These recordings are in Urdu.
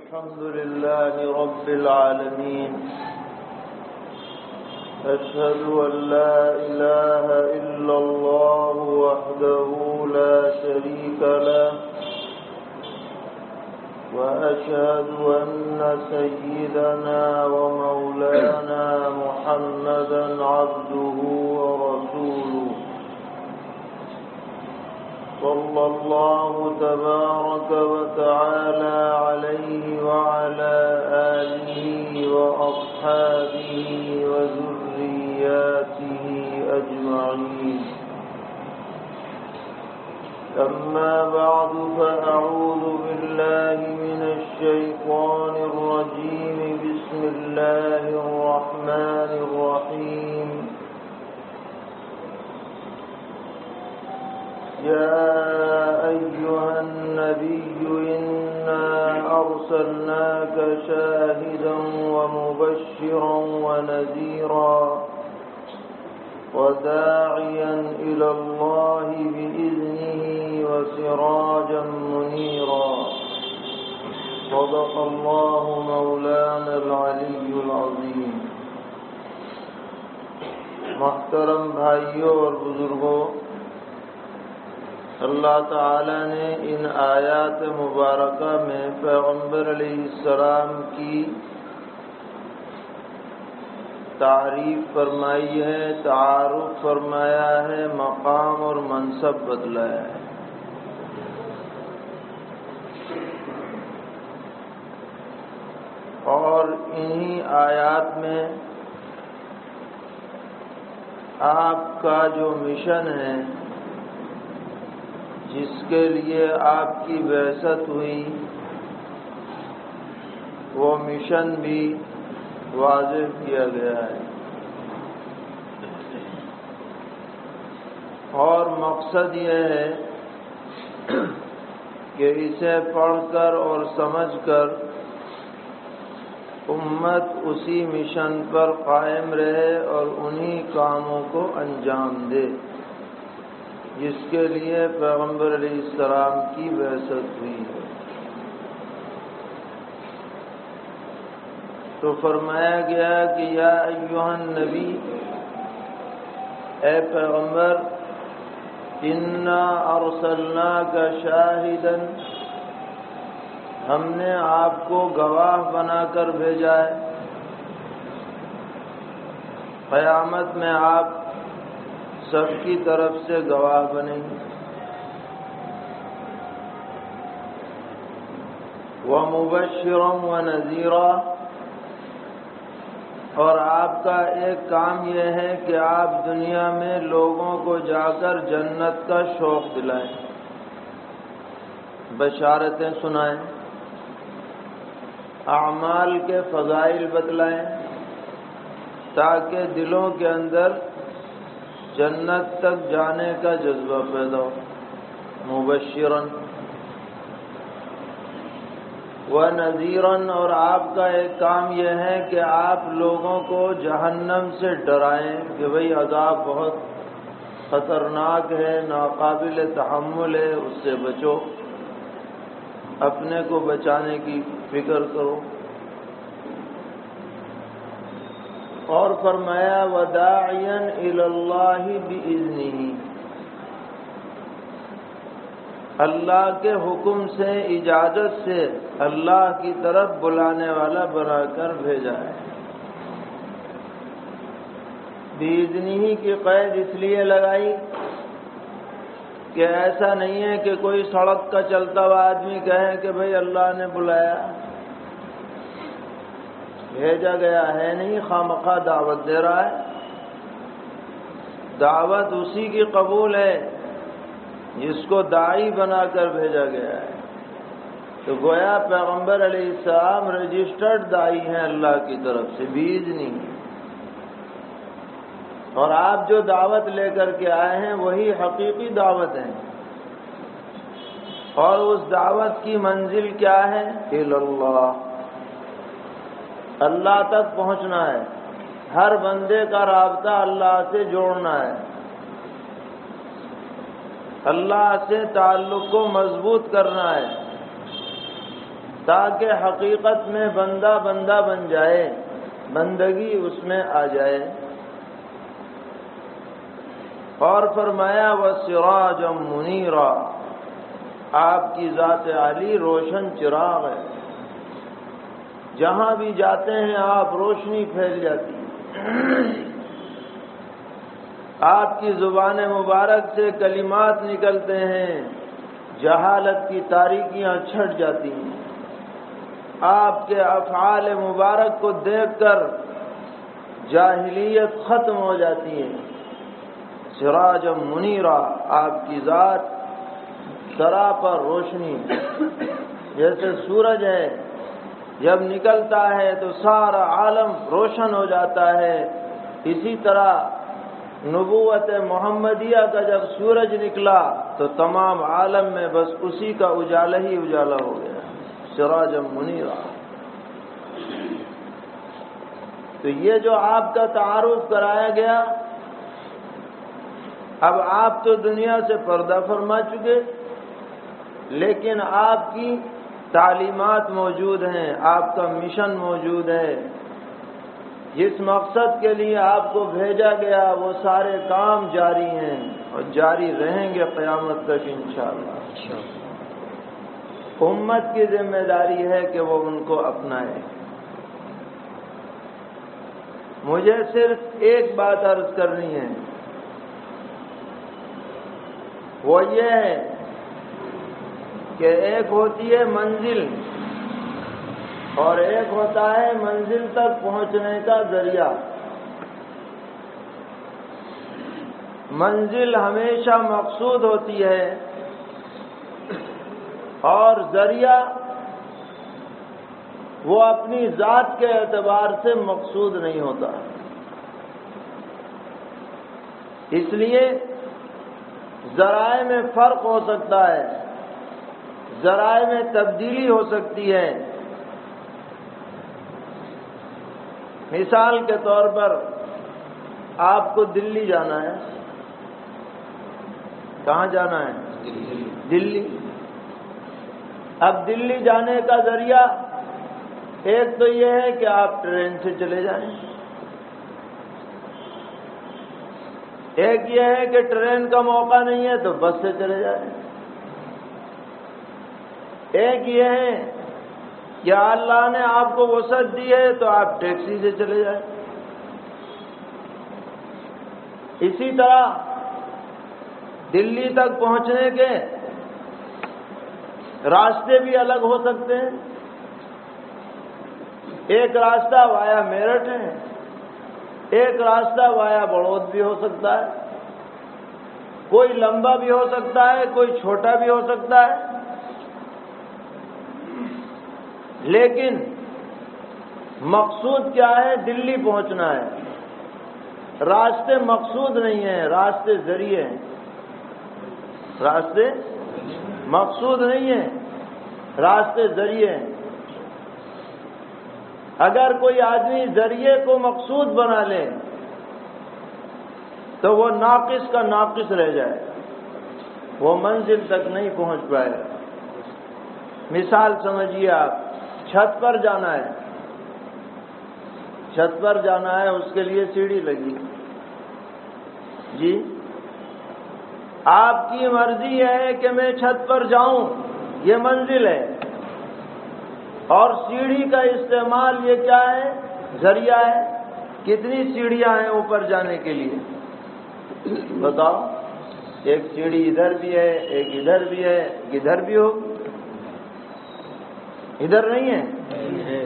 الحمد لله رب العالمين أشهد أن لا إله إلا الله وحده لا شريك له وأشهد أن سيدنا ومولانا محمدا عبده ورسوله صلى الله تبارك وتعالى عليه وعلى آله وأصحابه وذرياته أجمعين أما بعد فأعوذ بالله من الشيطان الرجيم بسم الله الرحمن الرحيم يا أيها النبي إنا أرسلناك شاهدا ومبشرا ونذيرا وداعيا إلى الله بإذنه وسراجا منيرا صدق الله مولانا العلي العظيم. محترم بھائیوں اور بزرگوں، اللہ تعالیٰ نے ان آیات مبارکہ میں پیغمبر علیہ السلام کی تعریف فرمائی ہے، تعارف فرمایا ہے، مقام اور منصب بتلایا ہے. اور انہی آیات میں آپ کا جو مشن ہے، جس کے لیے آپ کی بعثت ہوئی، وہ مشن بھی واضح کیا گیا ہے. اور مقصد یہ ہے کہ اسے پڑھ کر اور سمجھ کر امت اسی مشن پر قائم رہے اور انہی کاموں کو انجام دے جس کے لیے پیغمبر علیہ السلام کی بعثت ہوئی ہے. تو فرمایا گیا کہ یا ایھا النبی، اے پیغمبر، انا ارسلناک شاہدا، ہم نے آپ کو گواہ بنا کر بھیجا ہے. قیامت میں آپ سب کی طرف سے گواہ بنیں گے. وَمُبَشِّرًا وَنَذِيرًا، اور آپ کا ایک کام یہ ہے کہ آپ دنیا میں لوگوں کو جا کر جنت کا شوق دلائیں، بشارتیں سنائیں، اعمال کے فضائل بتلائیں، تاکہ دلوں کے اندر جنت تک جانے کا جذبہ پیدا ہو. مبشراً ونذیراً، اور آپ کا ایک کام یہ ہے کہ آپ لوگوں کو جہنم سے ڈرائیں کہ بھئی عذاب بہت خطرناک ہے، ناقابل تحمل ہے، اس سے بچو، اپنے کو بچانے کی فکر کرو. اور فرمایا وداعیا الی اللہ بإذنہ، اللہ کے حکم سے، اجازت سے اللہ کی طرف بلانے والا بنا کر بھیجا ہے. بإذنہ کی قید اس لیے لگائی کہ ایسا نہیں ہے کہ کوئی سڑک کا چلتا ہوا آدمی کہے کہ بھئی اللہ نے بلایا. بھیجا گیا ہے نہیں، خامخواہ دعوت دے رہا ہے. دعوت اسی کی قبول ہے جس کو داعی بنا کر بھیجا گیا ہے. تو گویا پیغمبر علیہ السلام رجسٹرڈ داعی ہیں اللہ کی طرف سے بإذنہ. اور آپ جو دعوت لے کر کے آئے ہیں وہی حقیقی دعوت ہے. اور اس دعوت کی منزل کیا ہے؟ الی اللہ، اللہ تک پہنچنا ہے. ہر بندے کا رابطہ اللہ سے جوڑنا ہے، اللہ سے تعلق کو مضبوط کرنا ہے. تاکہ حقیقت میں بندہ بندہ بن جائے، بندگی اس میں آ جائے۔ اور فرمایا وَسِرَاجًا مُنِيرًا، آپ کی ذات عالی روشن چراغ ہے، جہاں بھی جاتے ہیں آپ روشنی پھیل جاتی ہے، آپ کی زبان مبارک سے کلمات نکلتے ہیں، جہالت کی تاریکیاں چھٹ جاتی ہیں، آپ کے افعال مبارک کو دیکھ کر جاہلیت ختم ہو جاتی ہے۔ سراجا منیرا، آپ کی ذات سراپر روشنی، جیسے سورج ہے جب نکلتا ہے تو سارا عالم روشن ہو جاتا ہے، اسی طرح نبوت محمدیہ کا جب سورج نکلا تو تمام عالم میں بس اسی کا اجالا ہی اجالا ہو گیا، سراجا منیرا۔ تو یہ جو آپ کا تعارف کرایا گیا، اب آپ تو دنیا سے پردہ فرما چکے، لیکن آپ کی تعلیمات موجود ہیں، آپ کا مشن موجود ہے، جس مقصد کے لیے آپ کو بھیجا گیا وہ سارے کام جاری ہیں اور جاری رہیں گے قیامت تک انشاءاللہ۔ امت کی ذمہ داری ہے کہ وہ ان کو اپنائے۔ مجھے صرف ایک بات عرض کرنی ہے، وہ یہ ہے کہ ایک ہوتی ہے منزل اور ایک ہوتا ہے منزل تک پہنچنے کا ذریعہ۔ منزل ہمیشہ مقصود ہوتی ہے اور ذریعہ وہ اپنی ذات کے اعتبار سے مقصود نہیں ہوتا۔ اس لیے ذرائع میں فرق ہو سکتا ہے، ذرائع میں تبدیلی ہو سکتی ہے۔ مثال کے طور پر آپ کو دلی جانا ہے، کہاں جانا ہے؟ دلی۔ اب دلی جانے کا ذریعہ ایک تو یہ ہے کہ آپ ٹرین سے چلے جائیں، ایک یہ ہے کہ ٹرین کا موقع نہیں ہے تو بس سے چلے جائیں، ایک یہ ہے کہ اللہ نے آپ کو وسعت دی ہے تو آپ ٹیکسی سے چلے جائیں۔ اسی طرح دلی تک پہنچنے کے راستے بھی الگ ہو سکتے ہیں۔ ایک راستہ وایا میرٹھ ہے، ایک راستہ وایا بڑوت بھی ہو سکتا ہے، کوئی لمبا بھی ہو سکتا ہے، کوئی چھوٹا بھی ہو سکتا ہے، لیکن مقصود کیا ہے؟ دلی پہنچنا ہے۔ راستے مقصود نہیں ہیں، راستے ذریعے ہیں، راستے مقصود نہیں ہیں، راستے ذریعے ہیں۔ اگر کوئی آدمی ذریعے کو مقصود بنا لے تو وہ ناقص کا ناقص رہ جائے، وہ منزل تک نہیں پہنچ پائے۔ مثال سمجھیے، آپ چھت پر جانا ہے، چھت پر جانا ہے، اس کے لیے سیڑھی لگی جی، آپ کی مرضی ہے کہ میں چھت پر جاؤں، یہ منزل ہے، اور سیڑھی کا استعمال یہ کیا ہے؟ ذریعہ ہے۔ کتنی سیڑھیاں ہیں اوپر جانے کے لیے؟ بتاؤ، ایک سیڑھی ادھر بھی ہے، ایک ادھر بھی ہے، ادھر بھی ہو، ادھر نہیں ہے۔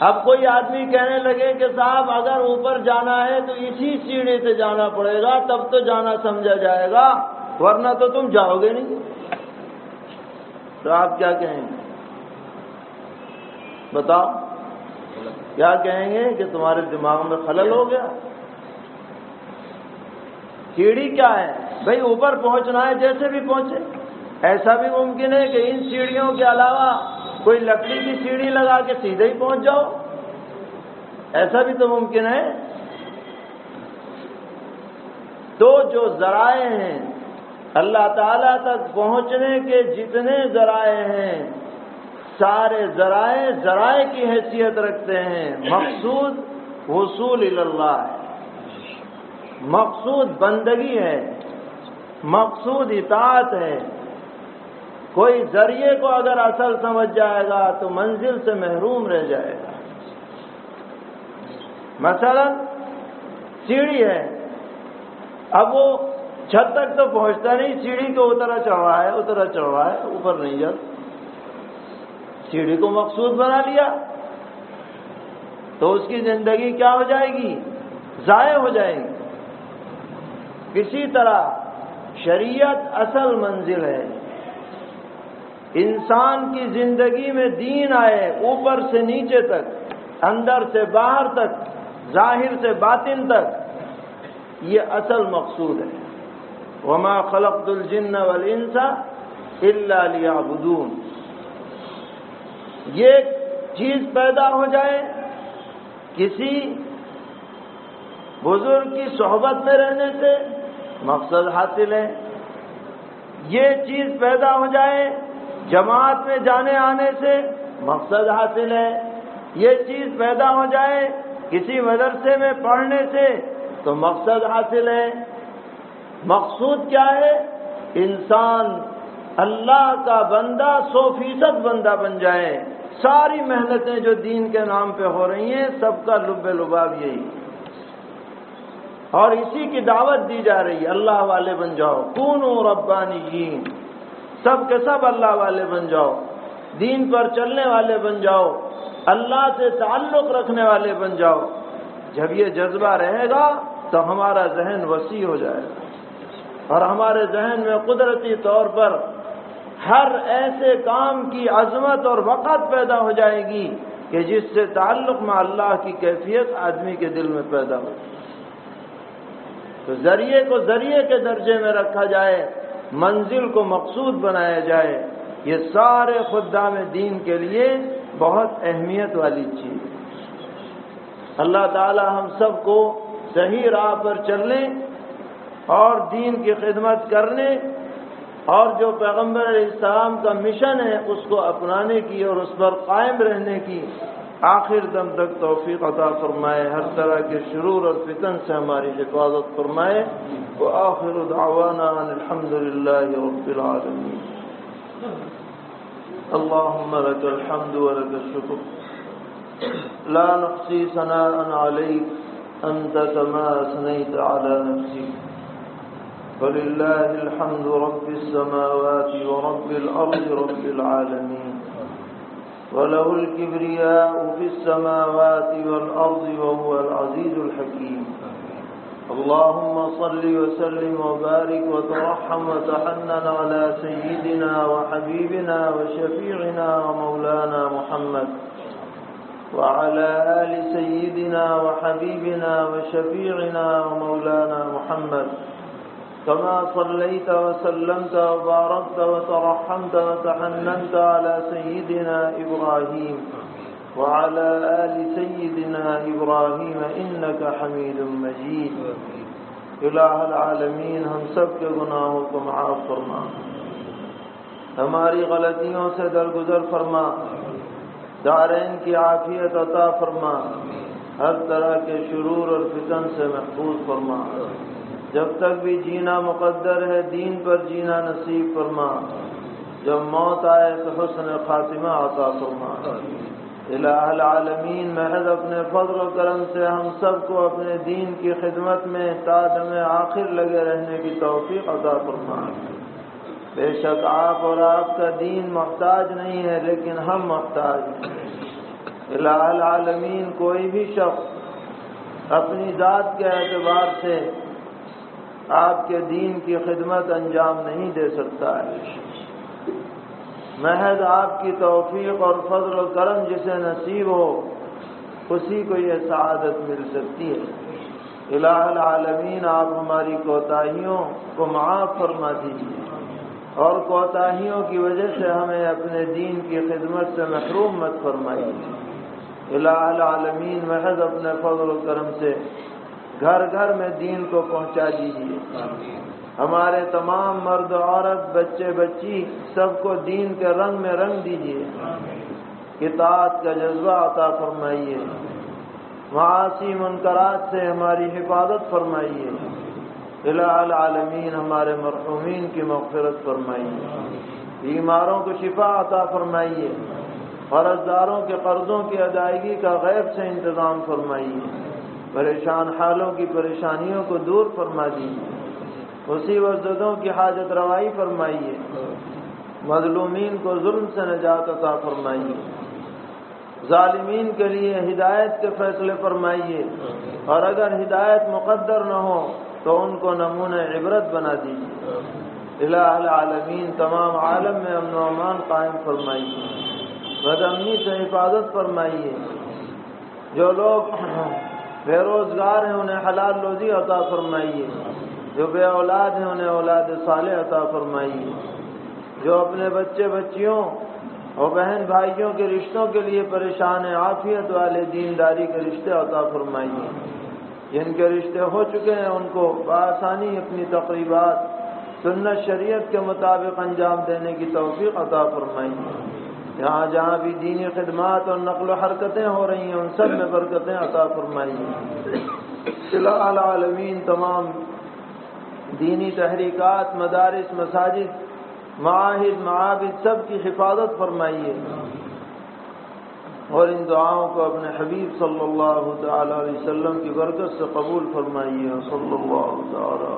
اب کوئی آدمی کہنے لگے کہ صاحب اگر اوپر جانا ہے تو اسی سیڑھی سے جانا پڑے گا، تب تو جانا سمجھا جائے گا، ورنہ تو تم جاؤ گے نہیں، تو آپ کیا کہیں گے؟ بتاؤ، کیا کہیں گے کہ تمہارے دماغ میں خلل ہو گیا؟ سیڑھی کیا ہے بھائی؟ اوپر پہنچنا ہے، جیسے بھی پہنچے۔ ایسا بھی ممکن ہے کہ ان سیڑھیوں کے علاوہ کوئی لکڑی کی سیڑھی لگا کے سیدھے ہی پہنچ جاؤ، ایسا بھی تو ممکن ہے۔ تو جو ذرائع ہیں اللہ تعالیٰ تک پہنچنے کے، جتنے ذرائع ہیں سارے ذرائع کی حیثیت رکھتے ہیں۔ مقصود وصول اللہ ہے، مقصود بندگی ہے، مقصود اطاعت ہے۔ کوئی ذریعے کو اگر اصل سمجھ جائے گا تو منزل سے محروم رہ جائے گا۔ مثلا سیڑھی ہے، اب وہ چھت تک تو پہنچتا نہیں، سیڑھی کو اترا چڑھا ہے، اوپر نہیں جاتا۔ سیڑھی کو مقصود بنا لیا تو اس کی زندگی کیا ہو جائے گی؟ ضائع ہو جائے گی۔ اسی طرح شریعت اصل منزل ہے۔ انسان کی زندگی میں دین آئے، اوپر سے نیچے تک، اندر سے باہر تک، ظاہر سے باطن تک، یہ اصل مقصود ہے۔ وما خلقت الجن والانس الا لیعبدون۔ یہ چیز پیدا ہو جائے، کسی بزرگ کی صحبت میں رہنے سے مقصد حاصل ہے۔ یہ چیز پیدا ہو جائے جماعت میں جانے آنے سے مقصد حاصل ہے۔ یہ چیز پیدا ہو جائے کسی مدرسے میں پڑھنے سے تو مقصد حاصل ہے۔ مقصود کیا ہے؟ انسان اللہ کا بندہ 100% بندہ بن جائے۔ ساری محنتیں جو دین کے نام پہ ہو رہی ہیں سب کا لب لباب یہی، اور اسی کی دعوت دی جا رہی ہے، اللہ والے بن جاؤ، کونوا ربانیین، سب کے سب اللہ والے بن جاؤ، دین پر چلنے والے بن جاؤ، اللہ سے تعلق رکھنے والے بن جاؤ۔ جب یہ جذبہ رہے گا تو ہمارا ذہن وسیع ہو جائے گا، اور ہمارے ذہن میں قدرتی طور پر ہر ایسے کام کی عظمت اور وقت پیدا ہو جائے گی کہ جس سے تعلق میں اللہ کی کیفیت آدمی کے دل میں پیدا ہو۔ تو ذریعے کو ذریعے کے درجے میں رکھا جائے، منزل کو مقصود بنایا جائے، یہ سارے خدام دین کے لیے بہت اہمیت والی چیز ہے۔ اللہ تعالی ہم سب کو صحیح راہ پر چلنے اور دین کی خدمت کرنے اور جو پیغمبر علیہ السلام کا مشن ہے اس کو اپنانے کی اور اس پر قائم رہنے کی آخر دم تک توفیق عطا فرمائے، ہر طرح کے شرور اور فتن سے ہماری حفاظت فرمائے۔ وآخر دعوانا ان الحمد للہ رب العالمین۔ اللهم لك الحمد ولك الشكر، لا نحصي ثناء عليك أنت كما أثنيت على نفسك، فلله الحمد رب السماوات ورب الأرض رب العالمين، وله الكبرياء في السماوات والأرض وهو العزيز الحكيم۔ اللهم صل وسلم وبارك وترحم وتحنن على سيدنا وحبيبنا وشفيعنا ومولانا محمد وعلى آل سيدنا وحبيبنا وشفيعنا ومولانا محمد، كما صليت وسلمت وباركت وترحمت وتحننت على سيدنا إبراهيم وعلى آل سيدنا إبراهيم إنك حميد مجيد۔ الہ العالمین ہم سب کے گناہوں کو معاف فرما، ہماری غلطیوں سے درگزر فرما، دارین کی عافیت عطا فرما، ہر طرح کے شرور اور فتن سے محفوظ فرما۔ جب تک بھی جینا مقدر ہے دین پر جینا نصیب فرما، جب موت آئے تو حسن خاتمہ عطا فرما۔ الہ العالمین محض اپنے فضل و کرم سے ہم سب کو اپنے دین کی خدمت میں تا دم آخر لگے رہنے کی توفیق عطا فرما۔ بے شک آپ اور آپ کا دین محتاج نہیں ہے لیکن ہم محتاج ہیں۔ الہ العالمین کوئی بھی شخص اپنی ذات کے اعتبار سے آپ کے دین کی خدمت انجام نہیں دے سکتا ہے، محض آپ کی توفیق اور فضل و کرم جسے نصیب ہو اسی کو یہ سعادت مل سکتی ہے۔ الہ العالمین آپ ہماری کوتاہیوں کو معاف فرما دیجیے اور کوتاہیوں کی وجہ سے ہمیں اپنے دین کی خدمت سے محروم مت فرمائیے۔ الہ العالمین محض اپنے فضل و کرم سے گھر گھر میں دین کو پہنچا دیجیے، ہمارے تمام مرد عورت بچے بچی سب کو دین کے رنگ میں رنگ دیجیے۔ اطاعت کا جذبہ عطا فرمائیے، معاصی منکرات سے ہماری حفاظت فرمائیے، الہ العالمین ہمارے مرحومین کی مغفرت فرمائیے، بیماروں کو شفا عطا فرمائیے، قرض داروں کے قرضوں کی ادائیگی کا غیب سے انتظام فرمائیے، پریشان حالوں کی پریشانیوں کو دور فرما دیجیے، مصیبت زدوں کی حاجت روائی فرمائیے، مظلومین کو ظلم سے نجات عطا فرمائیے، ظالمین کے لیے ہدایت کے فیصلے فرمائیے، اور اگر ہدایت مقدر نہ ہو تو ان کو نمونہ عبرت بنا دیجیے، الہ العالمین تمام عالم میں امن و امان قائم فرمائیے، بد امنی سے حفاظت فرمائیے، جو لوگ بے روزگار ہیں انہیں حلال روزی عطا فرمائیے، جو بے اولاد ہیں انہیں اولاد صالح عطا فرمائیے، جو اپنے بچے بچیوں اور بہن بھائیوں کے رشتوں کے لیے پریشان ہیں عافیت والے دینداری کے رشتے عطا فرمائیے، جن کے رشتے ہو چکے ہیں ان کو بآسانی اپنی تقریبات سنت شریعت کے مطابق انجام دینے کی توفیق عطا فرمائیے، جہاں جہاں بھی دینی خدمات اور نقل و حرکتیں ہو رہی ہیں ان سب میں برکتیں عطا فرمائیے، الہ العالمین تمام دینی تحریکات، مدارس، مساجد، معاہد، معابد سب کی حفاظت فرمائیے، اور ان دعاؤں کو اپنے حبیب صلی اللہ تعالی علیہ وسلم کی برکت سے قبول فرمائیے، صلی اللہ تعالی